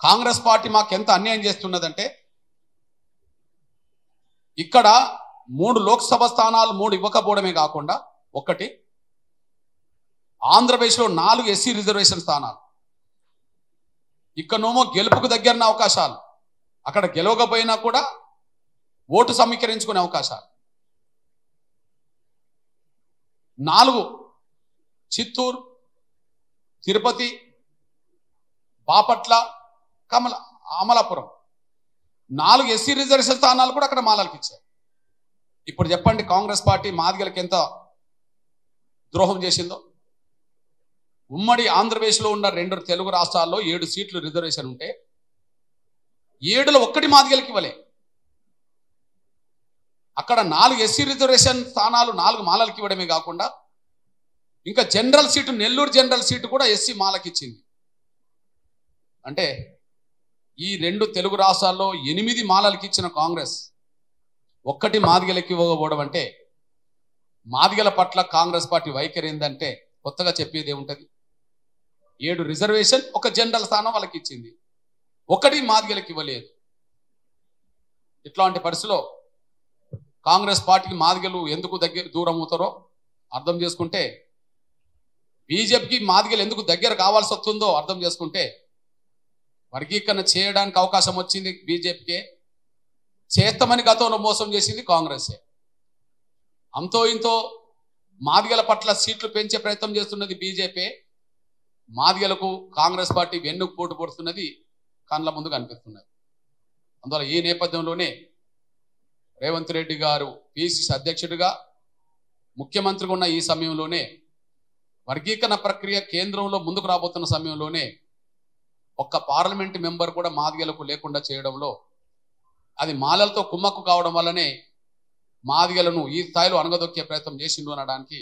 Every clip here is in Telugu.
కాంగ్రెస్ పార్టీ మాకు ఎంత అన్యాయం చేస్తున్నదంటే ఇక్కడ 3 లోక్సభ స్థానాలు 3 ఇవ్వకపోవడమే కాకుండా ఒకటి ఆంధ్రప్రదేశ్లో 4 ఎస్సీ రిజర్వేషన్ స్థానాలు ఇక్కడేమో గెలుపుకు దగ్గరన అవకాశాలు అక్కడ గెలవకపోయినా కూడా ఓటు సమీకరించుకునే అవకాశాలు 4 చిత్తూరు తిరుపతి బాపట్ల అమలాపురం 4 ఎస్సీ రిజర్వేషన్ స్థానాలు కూడా అక్కడ మాలలకు ఇచ్చారు. ఇప్పుడు చెప్పండి కాంగ్రెస్ పార్టీ మాదిగలకు ఎంత ద్రోహం చేసిందో. ఉమ్మడి ఆంధ్రప్రదేశ్లో ఉన్న 2 తెలుగు రాష్ట్రాల్లో 7 సీట్లు రిజర్వేషన్ ఉంటే 7లో 1 మాదిగలకు ఇవ్వలే. అక్కడ 4 ఎస్సీ రిజర్వేషన్ స్థానాలు 4 మాలలకు ఇవ్వడమే కాకుండా ఇంకా general seat Nellore general seat కూడా ఎస్సీ మాలకి ఇచ్చింది. అంటే ఈ 2 తెలుగు రాష్ట్రాల్లో 8 మాలలకి ఇచ్చిన కాంగ్రెస్ 1 మాదిగలకి ఇవ్వకపోవడం అంటే మాదిగల పట్ల కాంగ్రెస్ పార్టీ వైఖరి ఏందంటే కొత్తగా చెప్పేది ఏముంటది. 7 రిజర్వేషన్ 1 జనరల్ స్థానం వాళ్ళకి ఇచ్చింది, 1 మాదిగలకి ఇవ్వలేదు. ఇట్లాంటి పరిస్థితిలో కాంగ్రెస్ పార్టీకి మాదిగలు ఎందుకు దూరం అవుతారో అర్థం చేసుకుంటే, బీజేపీకి మాదిగలు ఎందుకు దగ్గర కావాల్సి వస్తుందో అర్థం చేసుకుంటే, వర్గీకరణ చేయడానికి అవకాశం వచ్చింది బీజేపీకే, చేస్తామని గతంలో మోసం చేసింది కాంగ్రెసే. అంతో ఇంతో మాదిగల పట్ల సీట్లు పెంచే ప్రయత్నం చేస్తున్నది బీజేపీ, మాదిగలకు కాంగ్రెస్ పార్టీ వెన్నుకు పోటు పడుతున్నది కళ్ళ ముందు కనిపిస్తున్నది. అందువల్ల ఈ నేపథ్యంలోనే రేవంత్ రెడ్డి గారు పిసిసి అధ్యక్షుడిగా ముఖ్యమంత్రిగా ఉన్న ఈ సమయంలోనే వర్గీకరణ ప్రక్రియ కేంద్రంలో ముందుకు రాబోతున్న సమయంలోనే ఒక్క పార్లమెంట్ మెంబర్ కూడా మాదిగలకు లేకుండా చేయడంలో, అది మాలలతో కుమ్మక్కు కావడం వల్లనే మాదిగలను ఈ స్థాయిలో అణగదొక్కే ప్రయత్నం చేసిండు అనడానికి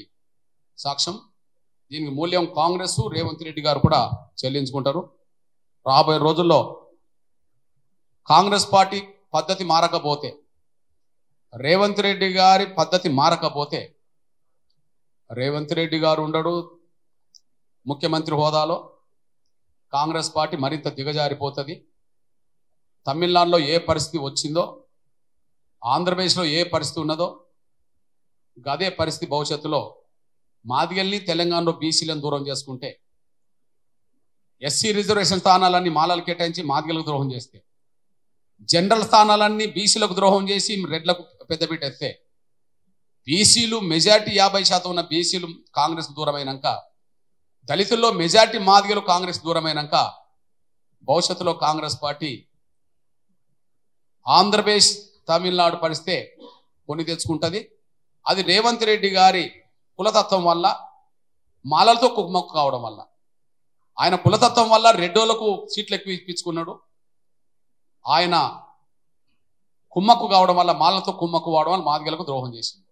సాక్ష్యం. దీనికి మూల్యం కాంగ్రెస్ రేవంత్ రెడ్డి గారు కూడా చెల్లించుకుంటారు. రాబోయే రోజుల్లో కాంగ్రెస్ పార్టీ పద్ధతి మారకపోతే, రేవంత్ రెడ్డి గారి పద్ధతి మారకపోతే, రేవంత్ రెడ్డి గారు ఉండడు ముఖ్యమంత్రి హోదాలో, కాంగ్రెస్ పార్టీ మరింత దిగజారిపోతుంది. తమిళనాడులో ఏ పరిస్థితి వచ్చిందో, ఆంధ్రప్రదేశ్లో ఏ పరిస్థితి ఉన్నదో అదే పరిస్థితి భవిష్యత్తులో మాదిగల్ని తెలంగాణలో బీసీలను దూరం చేసుకుంటే, ఎస్సీ రిజర్వేషన్ స్థానాలన్నీ మాలలు కేటాయించి మాదిగలకు ద్రోహం చేస్తే, జనరల్ స్థానాలన్నీ బీసీలకు ద్రోహం చేసి రెడ్లకు పెద్దపీట ఎత్తే, బీసీలు మెజార్టీ 50% ఉన్న బీసీలు కాంగ్రెస్ దూరమైనాక, దళితుల్లో మెజార్టీ మాదిగలు కాంగ్రెస్ దూరమైనాక భవిష్యత్తులో కాంగ్రెస్ పార్టీ ఆంధ్రప్రదేశ్ తమిళనాడు పరిస్థితే కొని తెచ్చుకుంటుంది. అది రేవంత్ రెడ్డి గారి కులతత్వం వల్ల, మాలలతో కుమ్మక్కు కావడం వల్ల, ఆయన కులతత్వం వల్ల రెడ్డోలకు సీట్లు ఎక్కువ ఇప్పించుకున్నాడు. ఆయన కుమ్మక్కు కావడం వల్ల, మాలలతో కుమ్మక్కు కావడం వల్ల మాదిగలకు ద్రోహం చేసింది.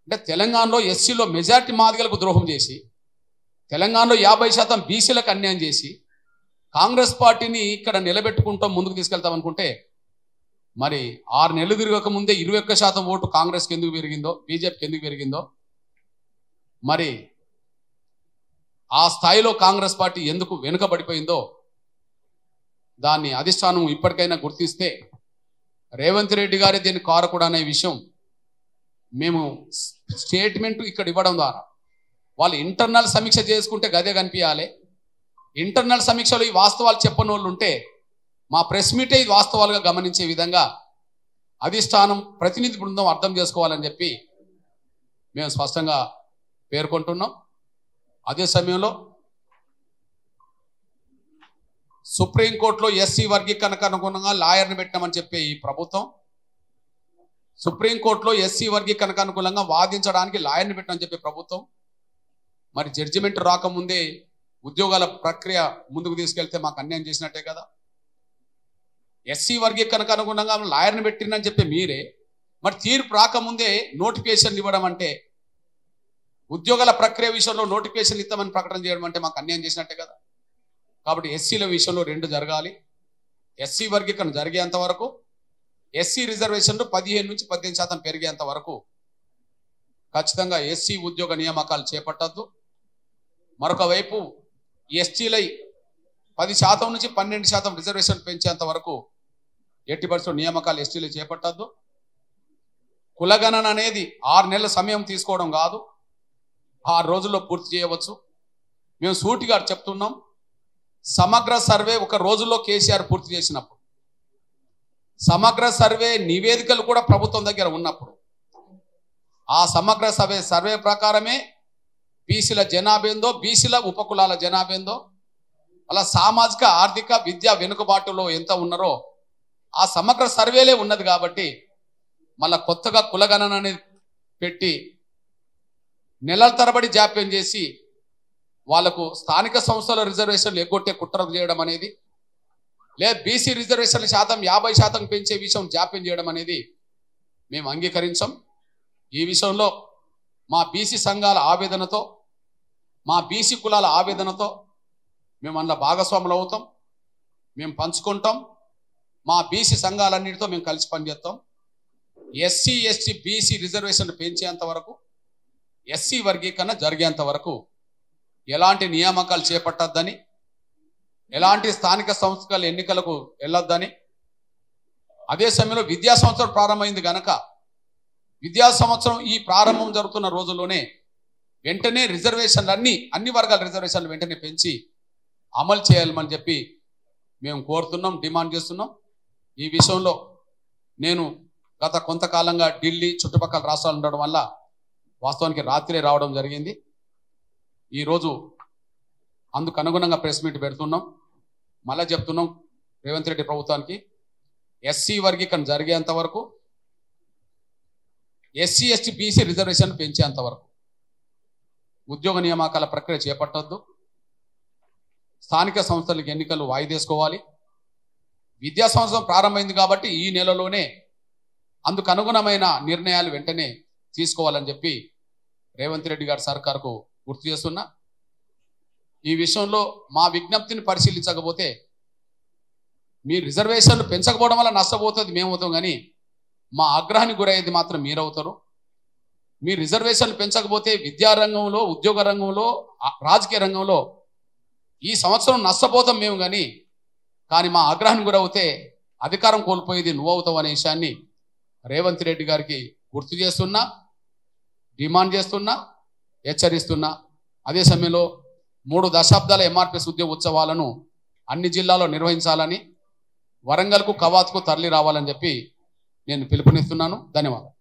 అంటే తెలంగాణలో ఎస్సీలో మెజార్టీ మాదిగలకు ద్రోహం చేసి, తెలంగాణలో 50% బీసీలకు అన్యాయం చేసి కాంగ్రెస్ పార్టీని ఇక్కడ నిలబెట్టుకుంటాం ముందుకు తీసుకెళ్తామనుకుంటే, మరి 6 నెలలు తిరగక ముందే 21% ఓటు కాంగ్రెస్కి ఎందుకు పెరిగిందో, బీజేపీకి ఎందుకు పెరిగిందో, మరి ఆ స్థాయిలో కాంగ్రెస్ పార్టీ ఎందుకు వెనుకబడిపోయిందో దాన్ని అధిష్టానం ఇప్పటికైనా గుర్తిస్తే, రేవంత్ రెడ్డి గారే దీన్ని కారకుడు అనే విషయం మేము స్టేట్మెంట్ ఇక్కడ ఇవ్వడం ద్వారా, వాళ్ళు ఇంటర్నల్ సమీక్ష చేసుకుంటే గదే కనిపించాలి. ఇంటర్నల్ సమీక్షలో ఈ వాస్తవాలు చెప్పని వాళ్ళు ఉంటే మా ప్రెస్ మీటే ఇది వాస్తవాలుగా గమనించే విధంగా అధిష్టానం ప్రతినిధి బృందం అర్థం చేసుకోవాలని చెప్పి మేము స్పష్టంగా పేర్కొంటున్నాం. అదే సమయంలో సుప్రీంకోర్టులో ఎస్సీ వర్గీకరణకు అనుగుణంగా లాయర్ని పెట్టామని చెప్పే ఈ ప్రభుత్వం, సుప్రీంకోర్టులో ఎస్సీ వర్గీకరణకు అనుకూలంగా వాదించడానికి లాయర్ని పెట్టామని చెప్పే ప్రభుత్వం, మరి జడ్జిమెంట్ రాకముందే ఉద్యోగాల ప్రక్రియ ముందుకు తీసుకెళ్తే మాకు అన్యాయం చేసినట్టే కదా. ఎస్సీ వర్గీకరణకు అనుగుణంగా లాయర్ని పెట్టిందని చెప్పి మీరే, మరి తీర్పు రాకముందే నోటిఫికేషన్లు ఇవ్వడం అంటే, ఉద్యోగాల ప్రక్రియ విషయంలో నోటిఫికేషన్లు ఇస్తామని ప్రకటన చేయడం అంటే మాకు అన్యాయం చేసినట్టే కదా. కాబట్టి ఎస్సీల విషయంలో 2 జరగాలి. ఎస్సీ వర్గీకరణ జరిగేంత వరకు, ఎస్సీ రిజర్వేషన్లు 15 నుంచి 18% పెరిగేంత వరకు ఖచ్చితంగా ఎస్సీ ఉద్యోగ నియామకాలు చేపట్టద్దు. మరొక వైపు ఎస్టీలై 10% నుంచి 12% రిజర్వేషన్ పెంచేంత వరకు ఎట్టి పరిస్థితుల్లో నియామకాలు ఎస్టీలు చేపట్టద్దు. కులగణన అనేది 6 నెలల సమయం తీసుకోవడం కాదు, 6 రోజుల్లో పూర్తి చేయవచ్చు. మేము సూటిగా చెప్తున్నాం, సమగ్ర సర్వే ఒక రోజుల్లో కేసీఆర్ పూర్తి చేసినప్పుడు, సమగ్ర సర్వే నివేదికలు కూడా ప్రభుత్వం దగ్గర ఉన్నప్పుడు, ఆ సమగ్ర సర్వే ప్రకారమే బీసీల జనాభా ఏందో, బీసీల ఉపకులాల జనాభా ఏందో, అలా సామాజిక ఆర్థిక విద్యా వెనుకబాటులో ఎంత ఉన్నారో ఆ సమగ్ర సర్వేలే ఉన్నది. కాబట్టి మళ్ళా కొత్తగా కులగణన అనేది పెట్టి నెలల తరబడి జాప్యం చేసి వాళ్లకు స్థానిక సంస్థల రిజర్వేషన్లు ఎగ్గొట్టే కుట్ర చేయడం అనేది, లేదా బీసీ రిజర్వేషన్ల శాతం 50% పెంచే విషయం జాప్యం చేయడం అనేది మేము అంగీకరించాం. ఈ విషయంలో మా బీసీ సంఘాల ఆవేదనతో, మా బీసీ కులాల ఆవేదనతో మేము అందులో భాగస్వాములు అవుతాం, మేము పంచుకుంటాం. మా బీసీ సంఘాలన్నిటితో మేము కలిసి పనిచేస్తాం. ఎస్సీ ఎస్టీ బీసీ రిజర్వేషన్లు పెంచేంత వరకు, ఎస్సీ వర్గీకరణ జరిగేంత వరకు ఎలాంటి నియామకాలు చేపట్టద్దని, ఎలాంటి స్థానిక సంస్థల ఎన్నికలకు వెళ్ళొద్దని, అదే సమయంలో విద్యా సంవత్సరం ప్రారంభమైంది కనుక విద్యా సంవత్సరం ఈ ప్రారంభం జరుగుతున్న రోజుల్లోనే వెంటనే రిజర్వేషన్లు అన్ని వర్గాల రిజర్వేషన్లు వెంటనే పెంచి అమలు చేయాలని చెప్పి మేము కోరుతున్నాం, డిమాండ్ చేస్తున్నాం. ఈ విషయంలో నేను గత కొంతకాలంగా ఢిల్లీ చుట్టుపక్కల రాష్ట్రాలు ఉండడం వల్ల వాస్తవానికి రాత్రే రావడం జరిగింది. ఈరోజు అందుకు అనుగుణంగా ప్రెస్ మీట్ పెడుతున్నాం. మళ్ళీ చెప్తున్నాం రేవంత్ రెడ్డి ప్రభుత్వానికి, ఎస్సీ వర్గీకరణ జరిగేంత వరకు, ఎస్సీ ఎస్టీ బీసీ రిజర్వేషన్ పెంచేంత వరకు ఉద్యోగ నియామకాల ప్రక్రియ చేపట్టొద్దు. స్థానిక సంస్థలకు ఎన్నికలు వాయిదేసుకోవాలి. విద్యా సంవత్సరం ప్రారంభమైంది కాబట్టి ఈ నెలలోనే అందుకు అనుగుణమైన నిర్ణయాలు వెంటనే తీసుకోవాలని చెప్పి రేవంత్ రెడ్డి గారి సర్కార్కు గుర్తు చేస్తున్నా. ఈ విషయంలో మా విజ్ఞప్తిని పరిశీలించకపోతే, మీ రిజర్వేషన్లు పెంచకపోవడం వల్ల నష్టపోతుంది మేమవుతాం, కానీ మా ఆగ్రహానికి గురయ్యేది మాత్రం మీరవుతారు. మీ రిజర్వేషన్లు పెంచకపోతే విద్యారంగంలో, ఉద్యోగ రంగంలో, రాజకీయ రంగంలో ఈ సంవత్సరం నష్టపోతాం మేము, కానీ మా ఆగ్రహానికి గురవుతే అధికారం కోల్పోయేది నువ్వవుతావు అనే విషయాన్ని రేవంత్ రెడ్డి గారికి గుర్తు చేస్తున్నా, డిమాండ్ చేస్తున్నా, హెచ్చరిస్తున్నా. అదే సమయంలో 3 దశాబ్దాల ఎంఆర్పిఎస్ ఉద్యోగ ఉత్సవాలను అన్ని జిల్లాల్లో నిర్వహించాలని, వరంగల్కు కవాత్కు తరలి రావాలని చెప్పి నేను పిలుపునిస్తున్నాను. ధన్యవాదాలు.